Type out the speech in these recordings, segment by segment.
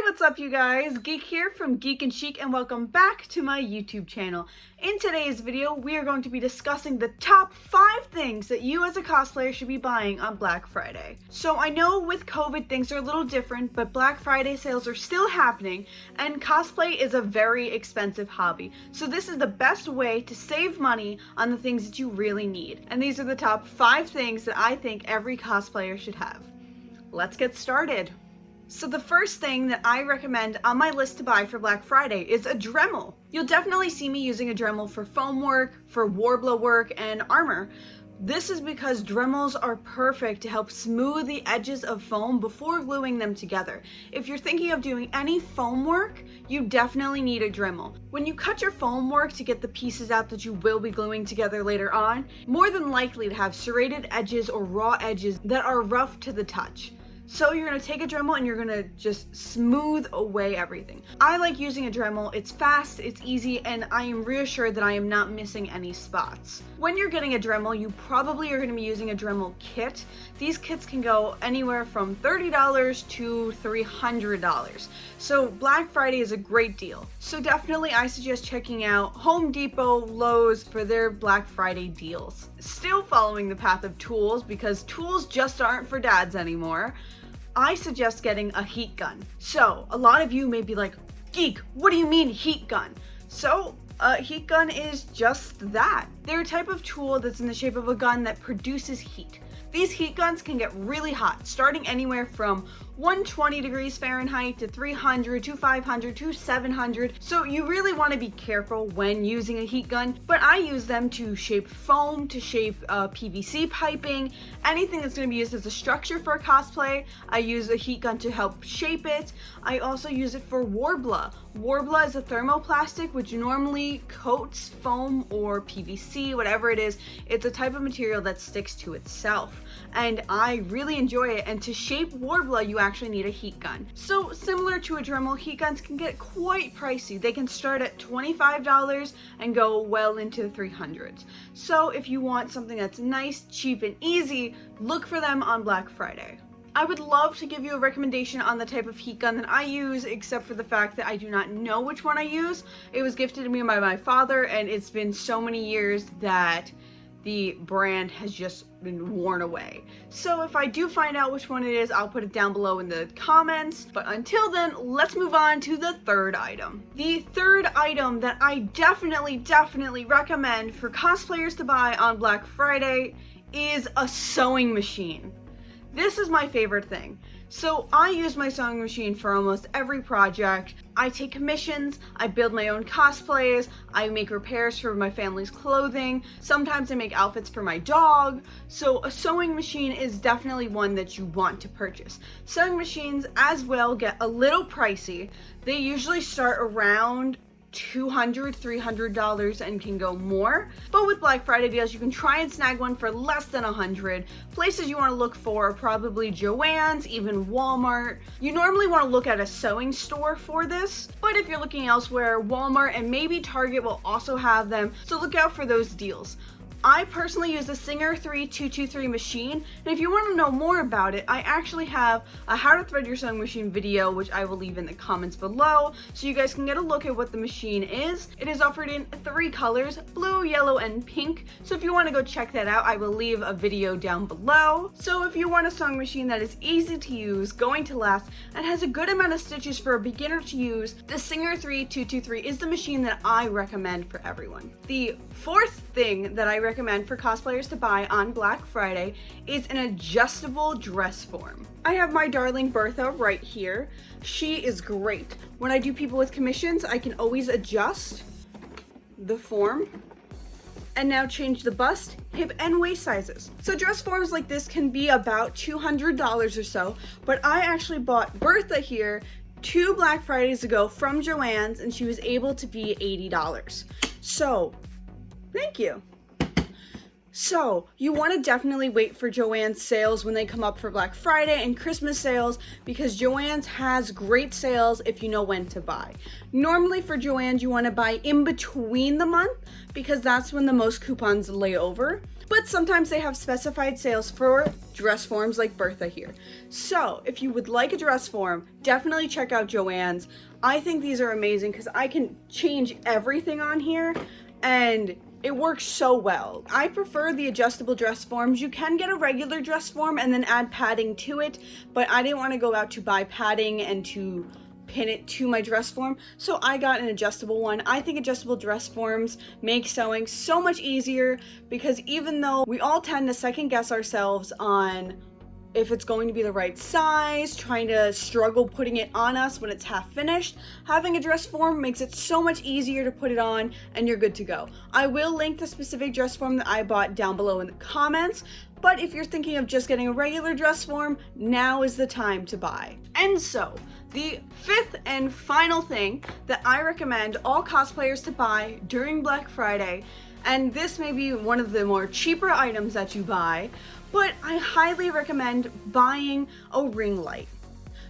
What's up you guys? Geek here from Geek.en.Chic and welcome back to my YouTube channel. In today's video, we are going to be discussing the top 5 things that you as a cosplayer should be buying on Black Friday. So I know with COVID things are a little different, but Black Friday sales are still happening and cosplay is a very expensive hobby. So this is the best way to save money on the things that you really need. And these are the top 5 things that I think every cosplayer should have. Let's get started. So the first thing that I recommend on my list to buy for Black Friday is a Dremel. You'll definitely see me using a Dremel for foam work, for Warbler work, and armor. This is because Dremels are perfect to help smooth the edges of foam before gluing them together. If you're thinking of doing any foam work, you definitely need a Dremel. When you cut your foam work to get the pieces out that you will be gluing together later on, more than likely to have serrated edges or raw edges that are rough to the touch. So you're going to take a Dremel and you're going to just smooth away everything. I like using a Dremel. It's fast, it's easy, and I am reassured that I am not missing any spots. When you're getting a Dremel, you probably are going to be using a Dremel kit. These kits can go anywhere from $30 to $300. So Black Friday is a great deal. So definitely I suggest checking out Home Depot, Lowe's for their Black Friday deals. Still following the path of tools because tools just aren't for dads anymore. I suggest getting a heat gun. So a lot of you may be like, Geek, what do you mean heat gun? So a heat gun is just that. They're a type of tool that's in the shape of a gun that produces heat. These heat guns can get really hot, starting anywhere from 120 degrees Fahrenheit to 300 to 500 to 700. So you really want to be careful when using a heat gun, but I use them to shape foam, to shape PVC piping, anything that's going to be used as a structure for a cosplay. I use a heat gun to help shape it. I also use it for Warbler. Warbler is a thermoplastic which normally coats foam or PVC, whatever it is. It's a type of material that sticks to itself. And I really enjoy it, and to shape Warbler you actually need a heat gun. So similar to a Dremel, heat guns can get quite pricey. They can start at $25 and go well into the 300s. So if you want something that's nice, cheap, and easy, look for them on Black Friday. I would love to give you a recommendation on the type of heat gun that I use, except for the fact that I do not know which one I use. It was gifted to me by my father, and it's been so many years that the brand has just been worn away. So if I do find out which one it is, I'll put it down below in the comments. But until then, let's move on to the third item. The third item that I definitely recommend for cosplayers to buy on Black Friday is a sewing machine. This is my favorite thing. So I use my sewing machine for almost every project. I take commissions, I build my own cosplays, I make repairs for my family's clothing, sometimes I make outfits for my dog. So a sewing machine is definitely one that you want to purchase. Sewing machines as well get a little pricey. They usually start around $200, $300 and can go more. But with Black Friday deals, you can try and snag one for less than $100. Places you want to look for are probably Joann's, even Walmart. You normally want to look at a sewing store for this, but if you're looking elsewhere, Walmart and maybe Target will also have them, so look out for those deals. I personally use the Singer 3223 machine, and if you want to know more about it, I actually have a how to thread your sewing machine video, which I will leave in the comments below, so you guys can get a look at what the machine is. It is offered in 3 colors, blue, yellow, and pink, so if you want to go check that out, I will leave a video down below. So if you want a sewing machine that is easy to use, going to last, and has a good amount of stitches for a beginner to use, the Singer 3223 is the machine that I recommend for everyone. The fourth thing that I recommend for cosplayers to buy on Black Friday is an adjustable dress form. I have my darling Bertha right here. She is great. When I do people with commissions, I can always adjust the form and now change the bust, hip, and waist sizes. So dress forms like this can be about $200 or so, but I actually bought Bertha here 2 Black Fridays ago from Joann's, and she was able to be $80. So thank you. So you want to definitely wait for Joann's sales when they come up for Black Friday and Christmas sales, because Joann's has great sales if you know when to buy. Normally for Joann's you want to buy in between the month because that's when the most coupons lay over. but sometimes they have specified sales for dress forms like Bertha here. So if you would like a dress form, definitely check out Joann's. I think these are amazing because I can change everything on here and it works so well. I prefer the adjustable dress forms. You can get a regular dress form and then add padding to it, but I didn't want to go out to buy padding and to pin it to my dress form, so I got an adjustable one. I think adjustable dress forms make sewing so much easier because even though we all tend to second guess ourselves on if it's going to be the right size, trying to struggle putting it on us when it's half finished, having a dress form makes it so much easier to put it on and you're good to go. I will link the specific dress form that I bought down below in the comments, but if you're thinking of just getting a regular dress form, now is the time to buy. And so, the fifth and final thing that I recommend all cosplayers to buy during Black Friday, and this may be one of the more cheaper items that you buy, but I highly recommend buying a ring light.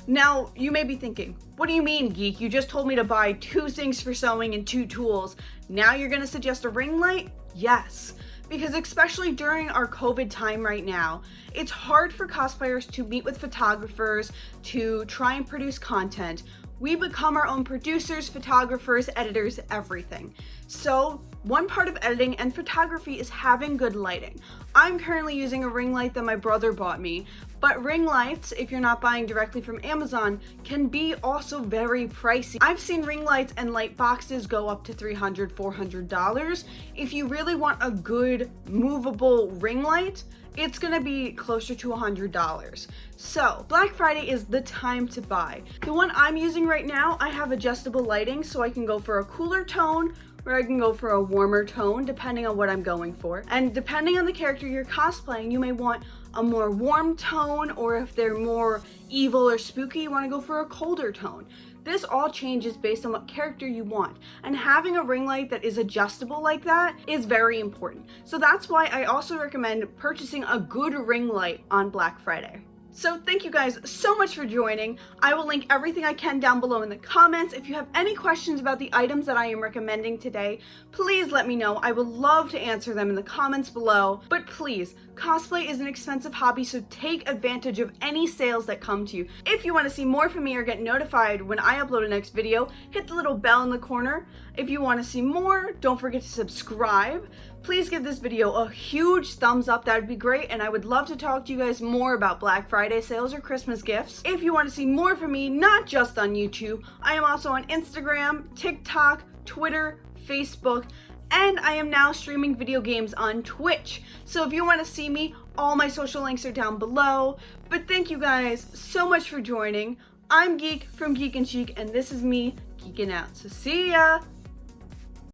Now, you may be thinking, what do you mean, Geek? You just told me to buy 2 things for sewing and 2 tools. Now you're gonna suggest a ring light? Yes. Because especially during our COVID time right now, it's hard for cosplayers to meet with photographers to try and produce content. We become our own producers, photographers, editors, everything. So one part of editing and photography is having good lighting. I'm currently using a ring light that my brother bought me, but ring lights, if you're not buying directly from Amazon, can be also very pricey. I've seen ring lights and light boxes go up to $300, $400. If you really want a good movable ring light, it's gonna be closer to $100. So Black Friday is the time to buy. The one I'm using right now, I have adjustable lighting, so I can go for a cooler tone or I can go for a warmer tone depending on what I'm going for. And depending on the character you're cosplaying, you may want a more warm tone, or if they're more evil or spooky, you want to go for a colder tone. This all changes based on what character you want, and having a ring light that is adjustable like that is very important. So that's why I also recommend purchasing a good ring light on Black Friday. So thank you guys so much for joining. I will link everything I can down below in the comments. If you have any questions about the items that I am recommending today, please let me know. I would love to answer them in the comments below. But please, cosplay is an expensive hobby, so take advantage of any sales that come to you. If you want to see more from me or get notified when I upload a next video, hit the little bell in the corner. If you want to see more, don't forget to subscribe. Please give this video a huge thumbs up, that would be great, and I would love to talk to you guys more about Black Friday sales or Christmas gifts. If you want to see more from me, not just on YouTube, I am also on Instagram, TikTok, Twitter, Facebook, and I am now streaming video games on Twitch. So if you want to see me, all my social links are down below. But thank you guys so much for joining. I'm Geek from Geek.en.Chic, and this is me geeking out. So see ya!